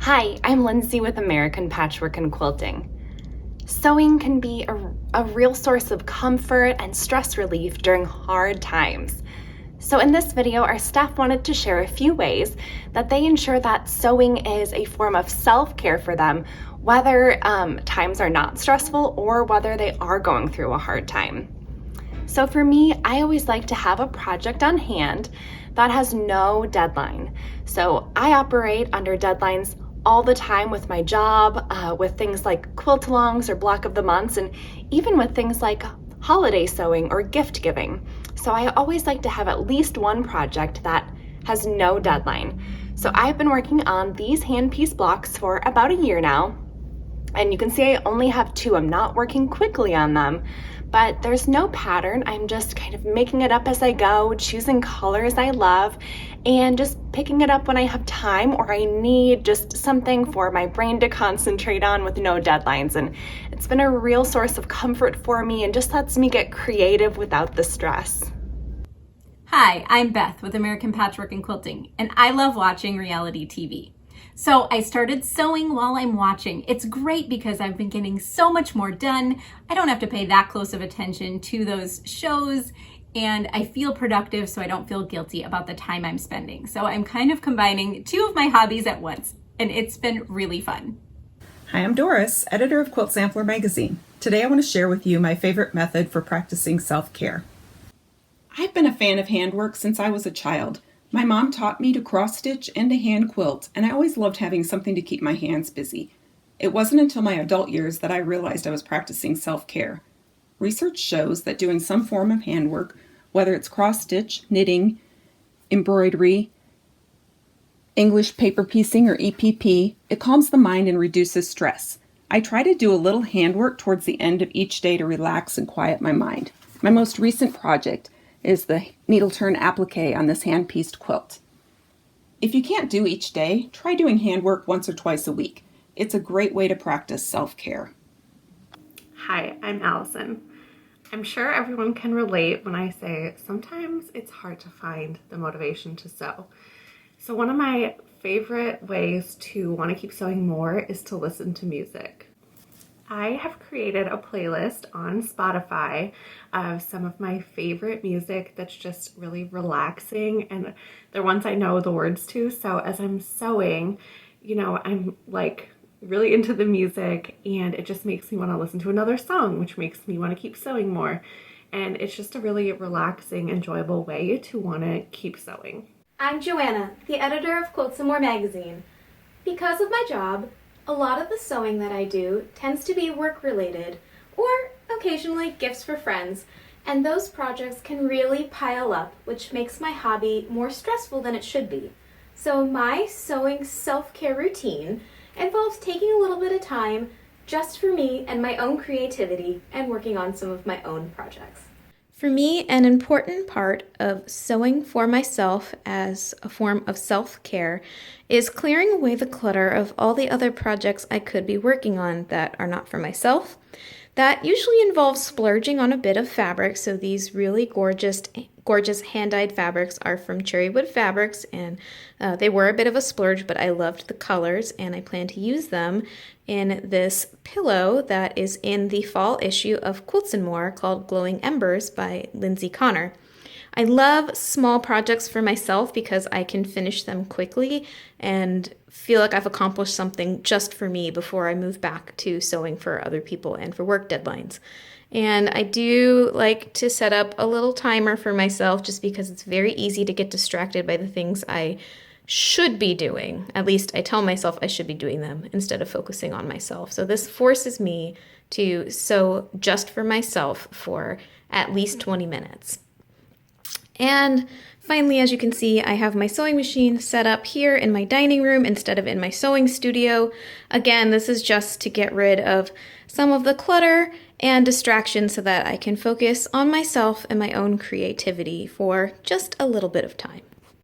Hi, I'm Lindsay with American Patchwork and Quilting. Sewing can be a real source of comfort and stress relief during hard times. So in this video, our staff wanted to share a few ways that they ensure that sewing is a form of self-care for them, whether times are not stressful or whether they are going through a hard time. So for me, I always like to have a project on hand that has no deadline. So I operate under deadlines all the time with my job, with things like quilt-alongs or block of the months, and even with things like holiday sewing or gift giving. So I always like to have at least one project that has no deadline. So I've been working on these hand piece blocks for about a year now. And you can see I only have two. I'm not working quickly on them, but there's no pattern. I'm just kind of making it up as I go, choosing colors I love, and just picking it up when I have time or I need just something for my brain to concentrate on with no deadlines. And it's been a real source of comfort for me and just lets me get creative without the stress. Hi, I'm Beth with American Patchwork and Quilting, and I love watching reality TV. So I started sewing while I'm watching. It's great because I've been getting so much more done. I don't have to pay that close of attention to those shows, and I feel productive so I don't feel guilty about the time I'm spending. So I'm kind of combining two of my hobbies at once, and it's been really fun. Hi, I'm Doris, editor of Quilt Sampler magazine. Today I want to share with you my favorite method for practicing self-care. I've been a fan of handwork since I was a child. My mom taught me to cross-stitch and to hand quilt, and I always loved having something to keep my hands busy. It wasn't until my adult years that I realized I was practicing self-care. Research shows that doing some form of handwork, whether it's cross-stitch, knitting, embroidery, English paper piecing, or EPP, it calms the mind and reduces stress. I try to do a little handwork towards the end of each day to relax and quiet my mind. My most recent project is the needle turn applique on this hand-pieced quilt. If you can't do each day, try doing handwork once or twice a week. It's a great way to practice self-care. Hi, I'm Allison. I'm sure everyone can relate when I say sometimes it's hard to find the motivation to sew. So one of my favorite ways to want to keep sewing more is to listen to music. I have created a playlist on Spotify of some of my favorite music that's just really relaxing, and they're ones I know the words to. So as I'm sewing, I'm like really into the music, and it just makes me want to listen to another song, which makes me want to keep sewing more. And it's just a really relaxing, enjoyable way to want to keep sewing. I'm Joanna, the editor of Quilts and More magazine. Because of my job, a lot of the sewing that I do tends to be work-related, or occasionally gifts for friends, and those projects can really pile up, which makes my hobby more stressful than it should be. So my sewing self-care routine involves taking a little bit of time just for me and my own creativity and working on some of my own projects. For me, an important part of sewing for myself as a form of self-care is clearing away the clutter of all the other projects I could be working on that are not for myself. That usually involves splurging on a bit of fabric, so these really gorgeous hand-dyed fabrics are from Cherrywood Fabrics, and they were a bit of a splurge, but I loved the colors, and I plan to use them in this pillow that is in the fall issue of Quilts and More called Glowing Embers by Lindsay Connor. I love small projects for myself because I can finish them quickly and feel like I've accomplished something just for me before I move back to sewing for other people and for work deadlines. And I do like to set up a little timer for myself just because it's very easy to get distracted by the things I should be doing. At least I tell myself I should be doing them instead of focusing on myself. So this forces me to sew just for myself for at least 20 minutes. And finally, as you can see, I have my sewing machine set up here in my dining room instead of in my sewing studio. Again, this is just to get rid of some of the clutter and distraction so that I can focus on myself and my own creativity for just a little bit of time.